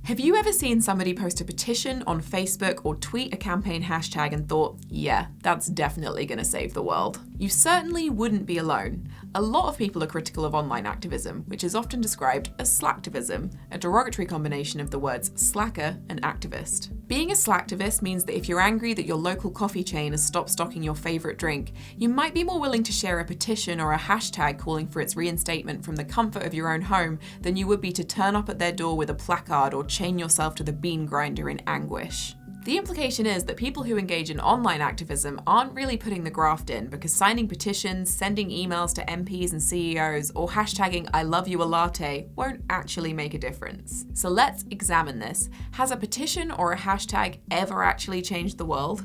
Have you ever seen somebody post a petition on Facebook or tweet a campaign hashtag and thought, yeah, that's definitely going to save the world? You certainly wouldn't be alone. A lot of people are critical of online activism, which is often described as Slacktivism, a derogatory combination of the words slacker and activist. Being a Slacktivist means that if you're angry that your local coffee chain has stopped stocking your favourite drink, you might be more willing to share a petition or a hashtag calling for its reinstatement from the comfort of your own home than you would be to turn up at their door with a placard or chain yourself to the bean grinder in anguish. The implication is that people who engage in online activism aren't really putting the graft in, because signing petitions, sending emails to MPs and CEOs, or hashtagging I love you a latte won't actually make a difference. So let's examine this. Has a petition or a hashtag ever actually changed the world?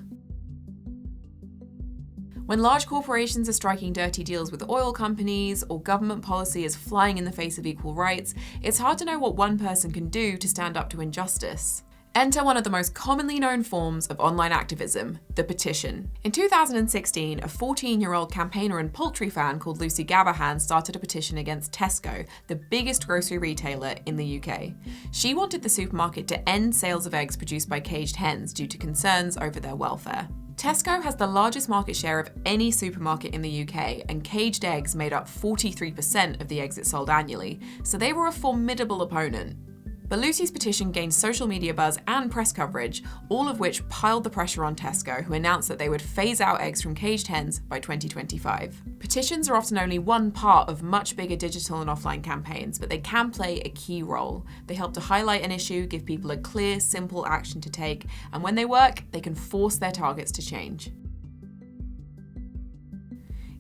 When large corporations are striking dirty deals with oil companies, or government policy is flying in the face of equal rights, it's hard to know what one person can do to stand up to injustice. Enter one of the most commonly known forms of online activism, the petition. In 2016, a 14-year-old campaigner and poultry fan called Lucy Gabahan started a petition against Tesco, the biggest grocery retailer in the UK. She wanted the supermarket to end sales of eggs produced by caged hens due to concerns over their welfare. Tesco has the largest market share of any supermarket in the UK, and caged eggs made up 43% of the eggs it sold annually, so they were a formidable opponent. But Lucy's petition gained social media buzz and press coverage, all of which piled the pressure on Tesco, who announced that they would phase out eggs from caged hens by 2025. Petitions are often only one part of much bigger digital and offline campaigns, but they can play a key role. They help to highlight an issue, give people a clear, simple action to take, and when they work, they can force their targets to change.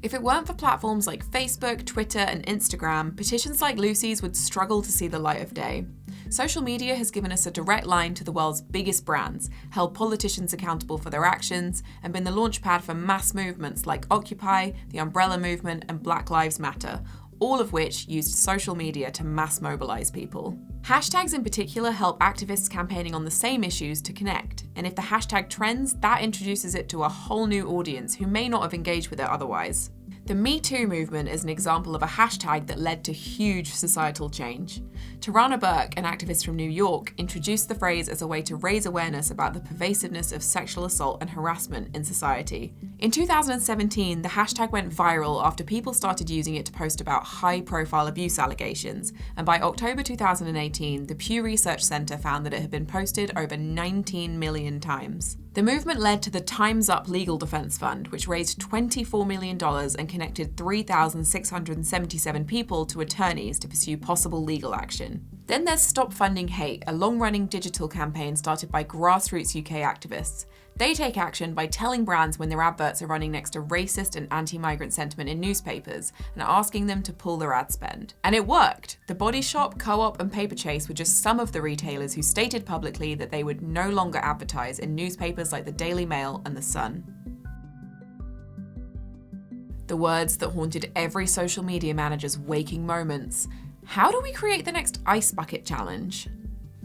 If it weren't for platforms like Facebook, Twitter, and Instagram, petitions like Lucy's would struggle to see the light of day. Social media has given us a direct line to the world's biggest brands, held politicians accountable for their actions, and been the launchpad for mass movements like Occupy, the Umbrella Movement, and Black Lives Matter, all of which used social media to mass mobilize people. Hashtags in particular help activists campaigning on the same issues to connect, and if the hashtag trends, that introduces it to a whole new audience who may not have engaged with it otherwise. The Me2 movement is an example of a hashtag that led to huge societal change. Tarana Burke, an activist from New York, introduced the phrase as a way to raise awareness about the pervasiveness of sexual assault and harassment in society. In 2017, the hashtag went viral after people started using it to post about high-profile abuse allegations, and by October 2018, the Pew Research Center found that it had been posted over 19 million times. The movement led to the Time's Up Legal Defense Fund, which raised $24 million and connected 3,677 people to attorneys to pursue possible legal action. Then there's Stop Funding Hate, a long-running digital campaign started by grassroots UK activists. They take action by telling brands when their adverts are running next to racist and anti-migrant sentiment in newspapers and asking them to pull their ad spend. And it worked! The Body Shop, Co-op and Paperchase were just some of the retailers who stated publicly that they would no longer advertise in newspapers like the Daily Mail and The Sun. The words that haunted every social media manager's waking moments. How do we create the next Ice Bucket Challenge?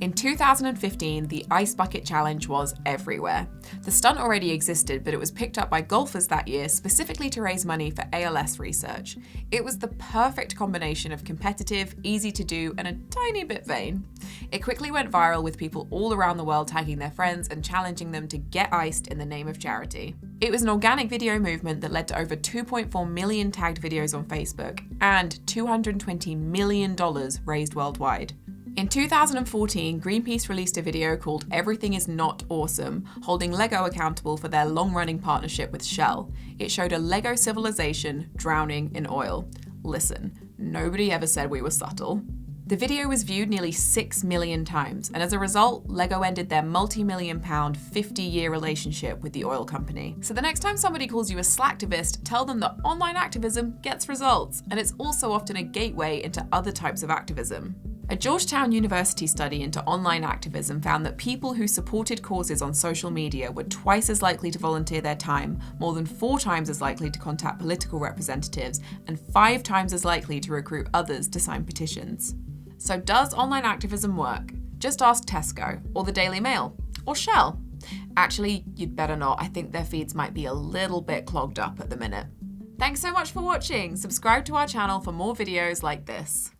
In 2015, the Ice Bucket Challenge was everywhere. The stunt already existed, but it was picked up by golfers that year specifically to raise money for ALS research. It was the perfect combination of competitive, easy to do, and a tiny bit vain. It quickly went viral, with people all around the world tagging their friends and challenging them to get iced in the name of charity. It was an organic video movement that led to over 2.4 million tagged videos on Facebook and $220 million raised worldwide. In 2014, Greenpeace released a video called Everything Is Not Awesome, holding LEGO accountable for their long-running partnership with Shell. It showed a LEGO civilization drowning in oil. Listen, nobody ever said we were subtle. The video was viewed nearly 6 million times, and as a result, LEGO ended their multi-million-pound, 50-year relationship with the oil company. So the next time somebody calls you a slacktivist, tell them that online activism gets results, and it's also often a gateway into other types of activism. A Georgetown University study into online activism found that people who supported causes on social media were twice as likely to volunteer their time, more than 4 times as likely to contact political representatives, and 5 times as likely to recruit others to sign petitions. So does online activism work? Just ask Tesco, or the Daily Mail, or Shell. Actually, you'd better not. I think their feeds might be a little bit clogged up at the minute. Thanks so much for watching. Subscribe to our channel for more videos like this.